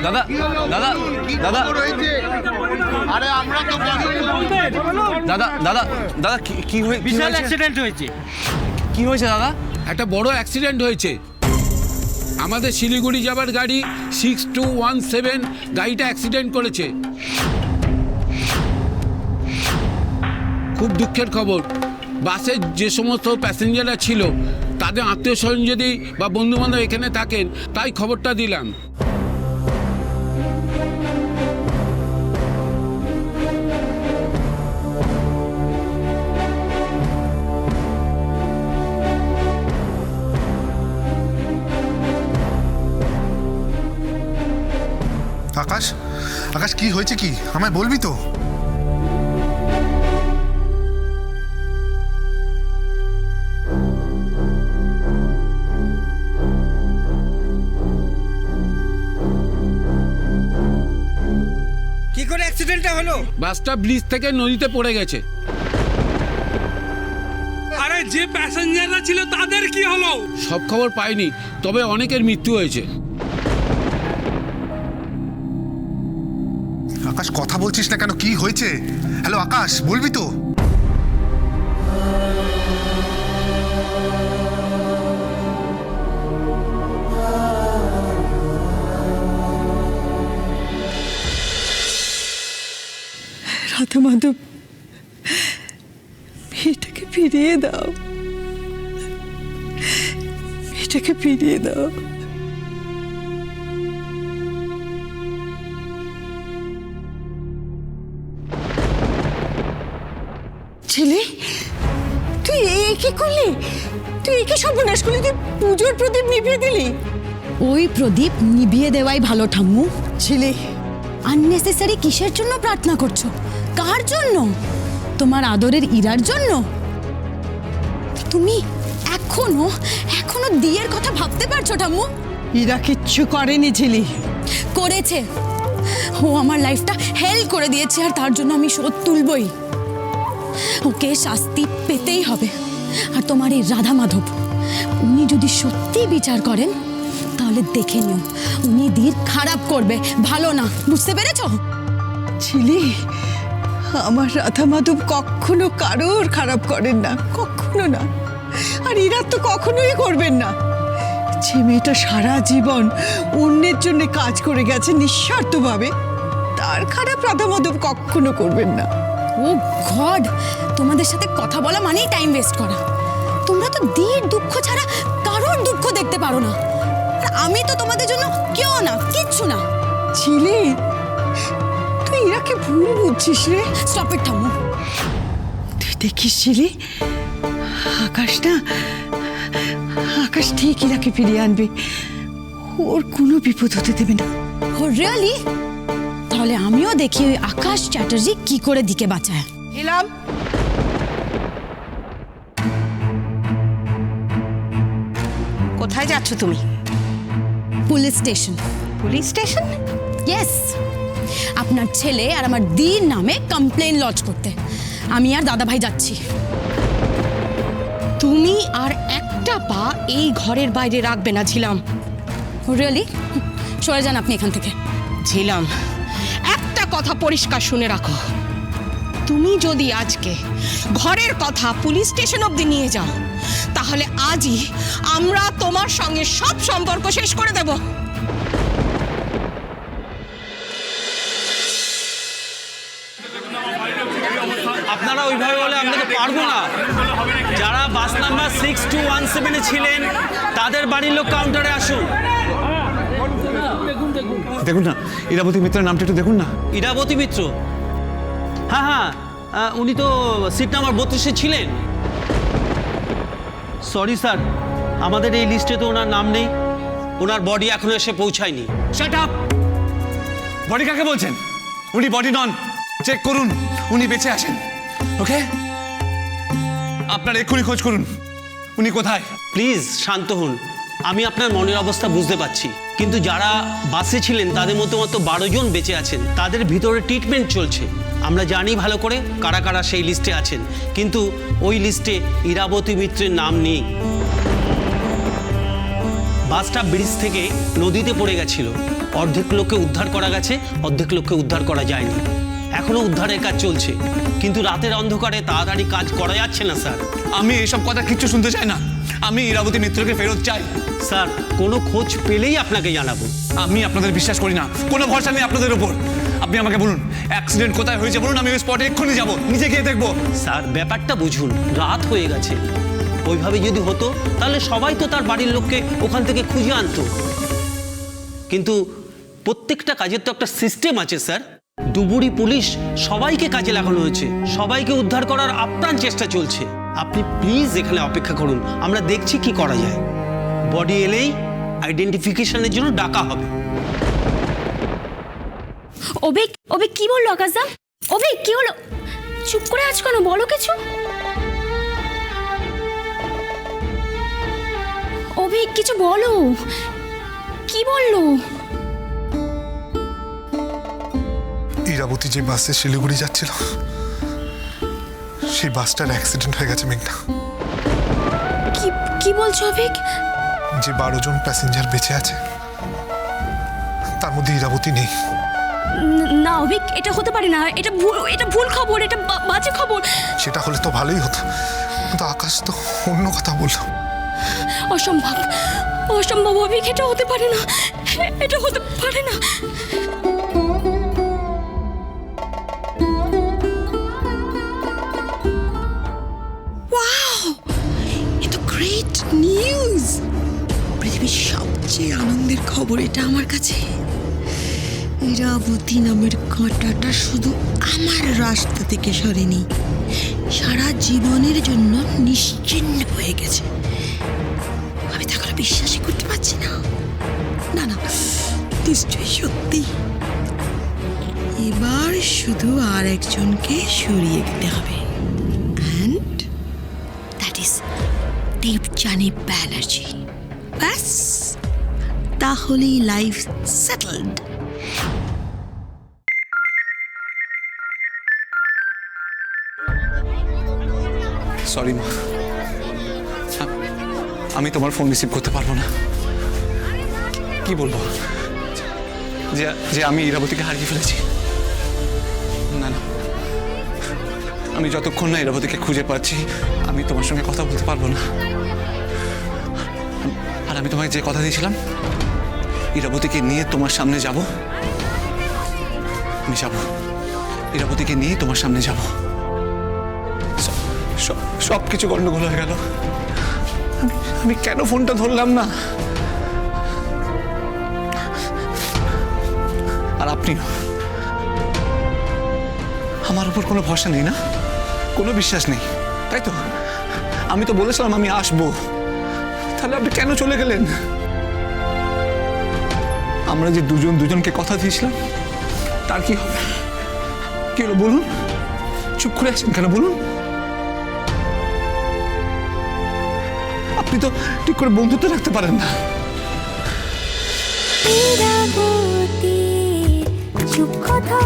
দাদা দাদা দাদা আরে আমরা তো দাদা দাদা দাদা কি বিশাল অ্যাক্সিডেন্ট হয়েছে। কি হয়েছে দাদা? একটা বড় অ্যাক্সিডেন্ট হয়েছে। আমাদের শিলিগুড়ি যাবার গাড়ি 6217 গাড়িটা অ্যাক্সিডেন্ট করেছে। খুব দুঃখের খবর, বাসে যে সমস্ত প্যাসেঞ্জাররা ছিল তাদের আত্মীয় স্বজন যদি বা বন্ধুবান্ধব এখানে থাকেন তাই খবরটা দিলাম। আকাশ, আকাশ কি হয়েছে, কি আমায় বলবি তো? কি করে অ্যাক্সিডেন্টটা হলো? বাসটা ব্রিজ থেকে নদীতে পড়ে গেছে। আরে যে প্যাসেঞ্জাররা ছিল তাদের কি হলো? সব খবর পাইনি, তবে অনেকের মৃত্যু হয়েছে। আকাশ কথা বলছিস না কেন, কি হয়েছে? হ্যালো আকাশ, বলবি তো? রাধা মাধব, মেয়েটাকে ফিরিয়ে দাও, মেয়েটাকে ফিরিয়ে দাও। ছেলে, তুই এই কি করলি? তুই এই কি সর্বনাশ করলি? তুই পুজোর প্রদীপ নিভিয়ে দিলি। ওই প্রদীপ নিভিয়ে দেওয়াই ভালো ঠাম্মু। ছেলে, আননেসেসারি কিসের জন্য প্রার্থনা করছো? কার জন্য? তোমার আদরের ইরার জন্য? তুমি এখনো এখনো দিয়ের কথা ভাবতে পারছো ঠাম্মু? ইরা কিচ্ছু করেনি ছেলে। করেছে। ও আমার লাইফটা হেল করে দিয়েছে, আর তার জন্য আমি শোধ তুলবই। ওকে শাস্তি পেতেই হবে। আর তোমার এই রাধা মাধব, উনি যদি সত্যি বিচার করেন তাহলে দেখে নিও উনি দির খারাপ করবে, ভালো না। বুঝতে পেরেছো? ছেলে, আমার রাধা মাধব কখনো কারোর খারাপ করেন না, কখনো না। আর ইরা তো কখনোই করবেন না। যে মেয়েটা সারা জীবন অন্যের জন্য কাজ করে গেছে নিঃস্বার্থভাবে, তার খারাপ রাধা মাধব কখনো করবেন না। ও গড, তোমাদের সাথে কথা বলা মানেই টাইম ওয়েস্ট করা। তোমরা তো দির দুঃখ ছাড়া কারোর দুঃখ দেখতে পারো না। আর আমি তো তোমাদের জন্য কেউ না, কিচ্ছু না। ছেলে, তুই ইরাকে ভুল বুঝছিস রে। স্টপ ইট ঠাম্মু। তুই দেখিস ছেলে, আকাশ ঠিক ইরাকে ফিরিয়ে আনবে। ওর কোনো বিপদ হতে দেবে না। ও রিয়েলি? তাহলে আমিও দেখি ওই আকাশ চ্যাটার্জি কি করে দিকে বাঁচায়। এলাম। কোথায় যাচ্ছ তুমি? Police station. Police station? Yes, আপনার ছেলে আর আমার দির নামে কমপ্লেন লজ করতে আমি আর দাদাভাই যাচ্ছি। তুমি আর একটা পা এই ঘরের বাইরে রাখবে না ঝিলাম। রিয়েলি? সরে যান আপনি এখান থেকে। ঝিলাম, একটা কথা পরিষ্কার শুনে রাখো। তুমি যদি আজকে ঘরের কথা পুলিশ স্টেশন অবধি নিয়ে যাও, তাহলে আজই আমরা তোমার সঙ্গে সব সম্পর্ক শেষ করে দেব। আপনারা ওইভাবে বলে আমরা তো পারবো না। যারা বাস নাম্বার 6217 ছিলেন তাদের বাড়ির লোক কাউন্টারে আসুন। দেখুন না, ইরাবতী মিত্রের নামটা একটু দেখুন না। ইরাবতী মিত্র? হ্যাঁ হ্যাঁ, উনি তো সিট নাম্বার 32-এ ছিলেন। সরি স্যার, আমাদের এই লিস্টে তো ওনার নাম নেই। ওনার বডি এখনো এসে পৌঁছায়নি। Shut up! বডি কাকে বলছেন? উনি বডি নন, চেক করুন, উনি বেঁচে আছেন। ওকে, আপনার এক্ষুনি খোঁজ করুন উনি কোথায়। প্লিজ শান্ত হন। আমি আপনার মনের অবস্থা বুঝতে পারছি, কিন্তু যারা বাসে ছিলেন তাদের মধ্যে মাত্র 12 জন বেঁচে আছেন। তাদের ভিতরে ট্রিটমেন্ট চলছে। আমরা জানি ভালো করে কারা কারা সেই লিস্টে আছেন, কিন্তু ওই লিস্টে ইরাবতী মিত্রের নাম নেই। বাসটা ব্রিজ থেকে নদীতে পড়ে গেছিল। অর্ধেক লোককে উদ্ধার করা গেছে, অর্ধেক লোককে উদ্ধার করা যায়নি। এখনো উদ্ধারের কাজ চলছে, কিন্তু রাতের অন্ধকারে তাড়াতাড়ি কাজ করা যাচ্ছে না স্যার। আমি এসব কথা কিচ্ছু শুনতে চাই না। আমি ইরাবতী মিত্রকে ফেরত চাই। স্যার, কোনো খোঁজ পেলেই আপনাকে জানাবো। আমি আপনাদের বিশ্বাস করি না, কোনো ভরসা নেই আপনাদের উপর। আপনি আমাকে বলুন অ্যাক্সিডেন্ট কোথায় হয়েছে বলুন, আমি ওই স্পটে এক্ষুনি যাবো, নিজে গিয়ে দেখবো। স্যার, ব্যাপারটা বুঝুন, রাত হয়ে গেছে। ওইভাবে যদি হতো তাহলে সবাই তো তার বাড়ির লোককে ওখান থেকে খুঁজে আনতো। কিন্তু প্রত্যেকটা কাজের তো একটা সিস্টেম আছে স্যার। ডুবুরি পুলিশ সবাইকে কাজে লাগানো হয়েছে, সবাইকে উদ্ধার করার আপ্রাণ চেষ্টা চলছে। আপনি প্লিজ এখানে অপেক্ষা করুন, আমরা দেখছি কি করা যায়। বডি এলেই আইডেন্টিফিকেশনের জন্য ডাকা হবে। অভিক, অভিক কি বললো আকাশদা? অভিক কি হলো? চুপ করে আছো কেন? বলো কিছু। অভিক কিছু বলো, কি বললো? ইরাবতী যে বাসে শিলিগুড়ি যাচ্ছিল, সেই বাসটার অ্যাক্সিডেন্ট হয়ে গেছে মেঘনা। কি কি বলছো অভিক? যে 12 জন প্যাসেঞ্জার বেঁচে আছে তার মধ্যে ইরাবতী নেই। না অভিক, এটা হতে পারে না, এটা ভুল খবর, এটা বাজে খবর। সেটা হলে তো ভালোই হতো, কিন্তু আকাশ তো অন্য কথা বলল। অসম্ভব, অসম্ভব অভিক, এটা হতে পারে না, এটা হতে পারে না। Great news! পৃথিবীর সবচেয়ে আনন্দের খবর এটা আমার কাছে। ইরাবতী নামের কাঁটাটা শুধু আমার রাস্তা থেকে সরেনি, সারা জীবনের জন্য নিশ্চিহ্ন হয়ে গেছে। আমি তো এখনো বিশ্বাসই করতে পারছি না। না না, নিশ্চয়ই সত্যি। এবার শুধু আর একজনকে সরিয়ে দিতে হবে, and that is Debjani Banerjee. ব্যাস, তাহলেই লাইফ সেটেলড। সরি মা, আমি তোমার ফোন রিসিভ করতে পারবো না। কি বলবো যে যে আমি ইরাবতীকে হারিয়ে ফেলেছি? না না, আমি যতক্ষণ না ইরাবতীকে খুঁজে পাচ্ছি আমি তোমার সঙ্গে কথা বলতে পারবো না। আর আমি তোমাকে যে কথা দিয়েছিলাম, ইরাবতীকে নিয়ে তোমার সামনে যাব, আমি যাব, ইরাবতীকে নিয়ে তোমার সামনে যাব। সব কিছু গন্ডগোল হয়ে গেল। আমি কেন ফোনটা ধরলাম না? আর আপনি আমার উপর কোনো ভরসা নেই না, কোনো বিশ্বাস নেই, তাই তো? আমি তো বলেছিলাম আমি আসবো, তাহলে আপনি কেন চলে গেলেন? আমরা যে দুজনকে কথা দিয়েছিলাম তার কি হবে? কি হলো বলুন? চুপ করে আছেন কেন বলুন? আপনি তো ঠিক করে বন্ধুত্ব রাখতে পারেন না। চুপ কথা